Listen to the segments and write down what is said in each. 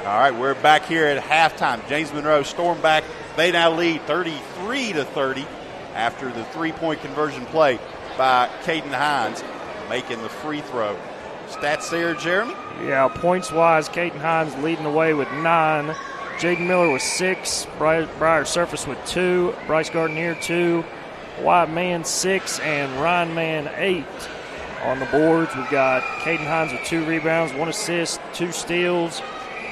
All right, we're back here at halftime. James Monroe stormed back. They now lead 33-30 after the three-point conversion play by Caden Hines, making the free throw. Stats there, Jeremy? Yeah, points-wise, Caden Hines leading the way with 9. Jaden Miller with 6. Briar Surface with 2. Bryce Gardner 2. Wyatt Mann 6. And Ryan Mann 8. On the boards, we've got Caden Hines with 2 rebounds, 1 assist, 2 steals.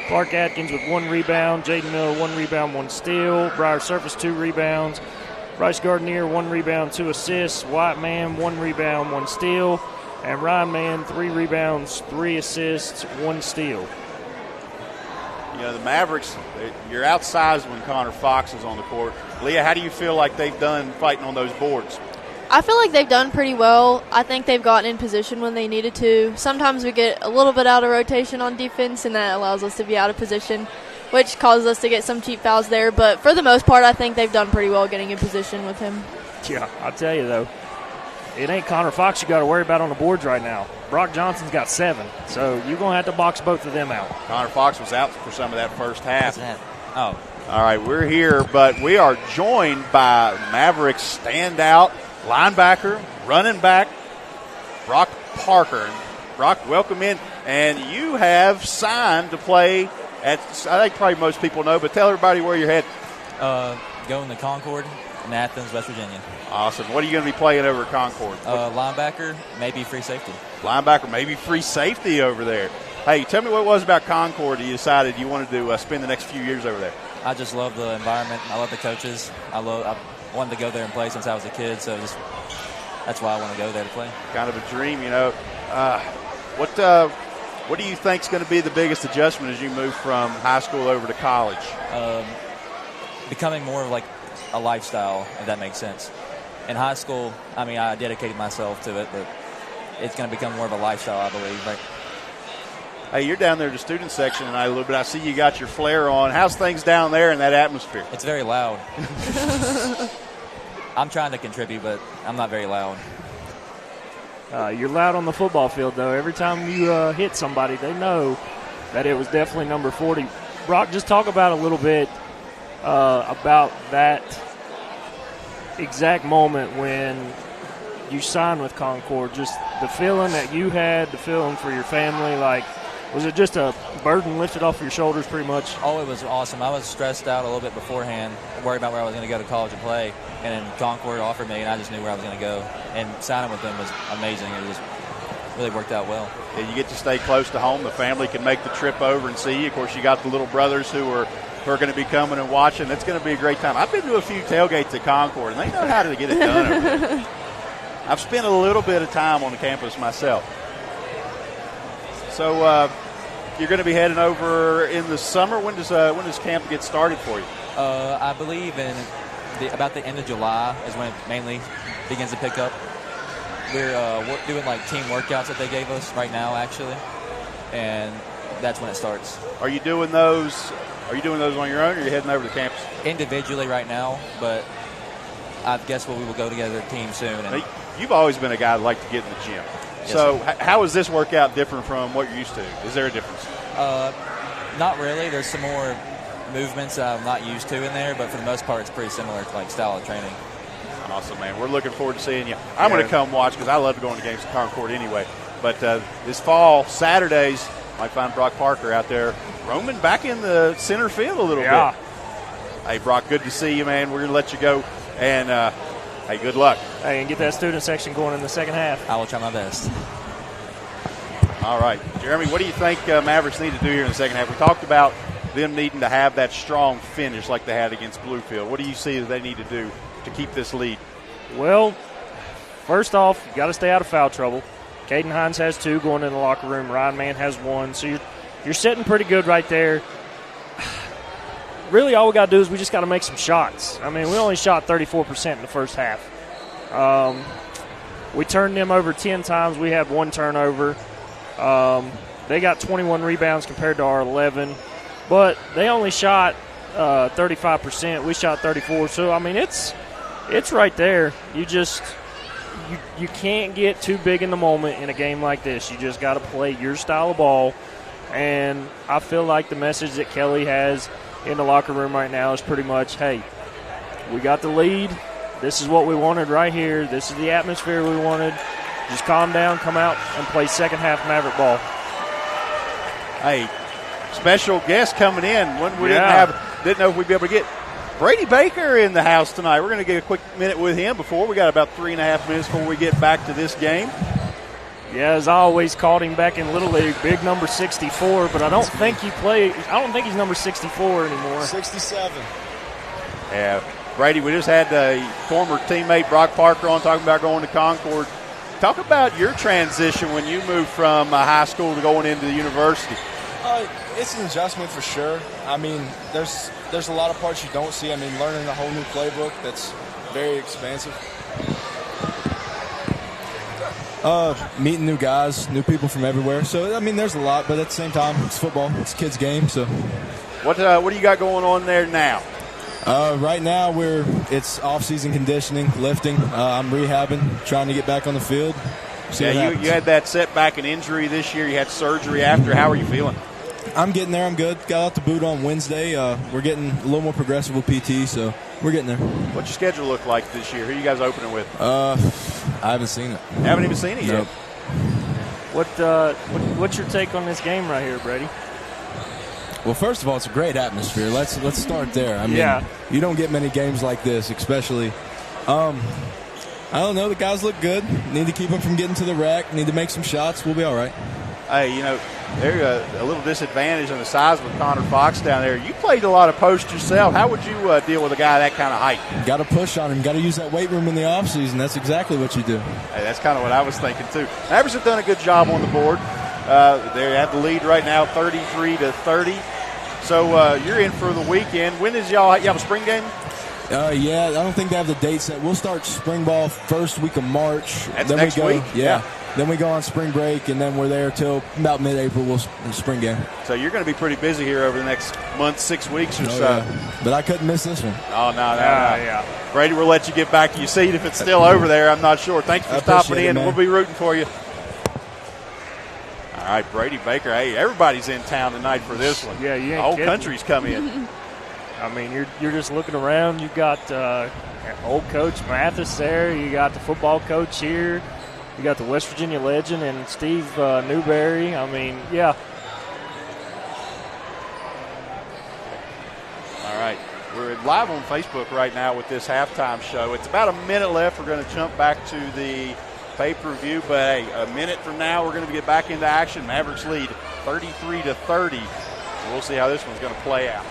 Clark Atkins with 1 rebound. Jaden Miller 1 rebound, 1 steal. Briar Surface 2 rebounds. Bryce Gardner 1 rebound, 2 assists. Wyatt Mann 1 rebound, 1 steal. And Ryan Mann 3 rebounds, 3 assists, 1 steal. You know, the Mavericks, you're outsized when Connor Fox is on the court. Leah, how do you feel like they've done fighting on those boards? I feel like they've done pretty well. I think they've gotten in position when they needed to. Sometimes we get a little bit out of rotation on defense, and that allows us to be out of position, which causes us to get some cheap fouls there. But for the most part, I think they've done pretty well getting in position with him. Yeah, I'll tell you, though, it ain't Connor Fox you got to worry about on the boards right now. Brock Johnson's got 7, so you're going to have to box both of them out. Connor Fox was out for some of that first half. Oh. All right, we're here, but we are joined by Mavericks standout linebacker, running back, Brock Parker. Brock, welcome in. And you have signed to play at, I think probably most people know, but tell everybody where you're headed. Going to Concord in Athens, West Virginia. Awesome. What are you going to be playing over at Concord? Linebacker, maybe free safety. Linebacker, maybe free safety over there. Hey, tell me what it was about Concord that you decided you wanted to spend the next few years over there. I just love the environment. I love the coaches. I wanted to go there and play since I was a kid, so that's why I want to go there to play. Kind of a dream, you know. What do you think is going to be the biggest adjustment as you move from high school over to college? Becoming more of like a lifestyle, if that makes sense. In high school, I mean, I dedicated myself to it, but it's going to become more of a lifestyle, I believe. Right? Hey, you're down there in the student section tonight a little bit. I see you got your flare on. How's things down there in that atmosphere? It's very loud. I'm trying to contribute, but I'm not very loud. You're loud on the football field, though. Every time you hit somebody, they know that it was definitely number 40. Brock, just talk about a little bit about that exact moment when you signed with Concord, just the feeling that you had, the feeling for your family. Like, was it just a burden lifted off your shoulders pretty much? Oh, it was awesome. I was stressed out a little bit beforehand, worried about where I was going to go to college and play, and then Concord offered me, and I just knew where I was going to go. And signing with them was amazing. It just really worked out well. Yeah, you get to stay close to home. The family can make the trip over and see you. Of course, you got the little brothers who are going to be coming and watching. It's going to be a great time. I've been to a few tailgates at Concord, and they know how to get it done over there. I've spent a little bit of time on the campus myself. So you're going to be heading over in the summer. When does camp get started for you? I believe in about the end of July is when it mainly begins to pick up. We're doing like team workouts that they gave us right now, actually, and that's when it starts. Are you doing those on your own, or are you heading over to campus? Individually right now, but I guess we will go together as a team soon. And you've always been a guy that liked to get in the gym. Yes, so sir. How is this workout different from what you're used to? Is there a difference? Not really. There's some more movements that I'm not used to in there, but for the most part, it's pretty similar to like style of training. Awesome, man. We're looking forward to seeing you. I'm going to come watch because I love going to games at Concord anyway. But this fall, Saturdays, might find Brock Parker out there roaming back in the center field a little bit. Hey, Brock, good to see you, man. We're going to let you go. And, hey, good luck. Hey, and get that student section going in the second half. I will try my best. All right. Jeremy, what do you think Mavericks need to do here in the second half? We talked about them needing to have that strong finish like they had against Bluefield. What do you see that they need to do to keep this lead? Well, first off, you got to stay out of foul trouble. Caden Hines has 2 going in the locker room. Ryan Mann has 1. So you're sitting pretty good right there. Really, all we got to do is we just got to make some shots. I mean, we only shot 34% in the first half. We turned them over 10 times. We had 1 turnover. They got 21 rebounds compared to our 11. But they only shot 35%. We shot 34%. So, I mean, it's right there. You can't get too big in the moment in a game like this. You just got to play your style of ball And I feel like the message that Kelly has in the locker room right now is pretty much, hey, we got the lead. This is what we wanted right here. This is the atmosphere we wanted. Just calm down, come out, and play second half Maverick ball. Hey, special guest coming in. One we didn't know if we'd be able to get Brady Baker in the house tonight. We're going to get a quick minute with him before. We got about 3.5 minutes before we get back to this game. Yeah, as I always called him back in Little League, big number 64, but I don't think he's number 64 anymore. 67. Yeah, Brady, we just had former teammate Brock Parker on talking about going to Concord. Talk about your transition when you moved from high school to going into the university. It's an adjustment for sure. I mean, there's a lot of parts you don't see. I mean, learning a whole new playbook that's very expansive. Meeting new guys, new people from everywhere. So, I mean, there's a lot, but at the same time, it's football. It's a kid's game. So, what do you got going on there now? Right now, it's off-season conditioning, lifting. I'm rehabbing, trying to get back on the field. Yeah, you had that setback and injury this year. You had surgery after. How are you feeling? I'm getting there. I'm good. Got out the boot on Wednesday. We're getting a little more progressive with PT, so we're getting there. What's your schedule look like this year? Who are you guys opening with? I haven't seen it. Haven't even seen it nope. yet? What's your take on this game right here, Brady? Well, first of all, it's a great atmosphere. Let's start there. I mean, you don't get many games like this, especially. I don't know. The guys look good. Need to keep them from getting to the rack. Need to make some shots. We'll be all right. Hey, they're a little disadvantage on the size with Connor Fox down there. You played a lot of post yourself. How would you deal with a guy that kind of height? Got to push on him. Got to use that weight room in the offseason. That's exactly what you do. Hey, that's kind of what I was thinking, too. Mavericks have done a good job on the board. They have the lead right now, 33-30. So you're in for the weekend. When is you have a spring game? Yeah, I don't think they have the date set. We'll start spring ball first week of March. That's then next week? Yeah. Then we go on spring break, and then we're there till about mid-April. We'll spring game. So you're going to be pretty busy here over the next month, 6 weeks or so. Yeah. But I couldn't miss this one. Oh, no. Yeah. Brady, we'll let you get back to your seat if it's still over there. I'm not sure. Thanks for stopping in. We'll be rooting for you. All right, Brady Baker. Hey, everybody's in town tonight for this one. Yeah, you ain't the whole kidding. country's come in. I mean, you're just looking around. You got old Coach Mathis there. You got the football coach here. You got the West Virginia legend and Steve Newberry. I mean, yeah. All right. We're live on Facebook right now with this halftime show. It's about a minute left. We're going to jump back to the pay-per-view, but hey, a minute from now we're going to get back into action. Mavericks lead 33-30. We'll see how this one's going to play out.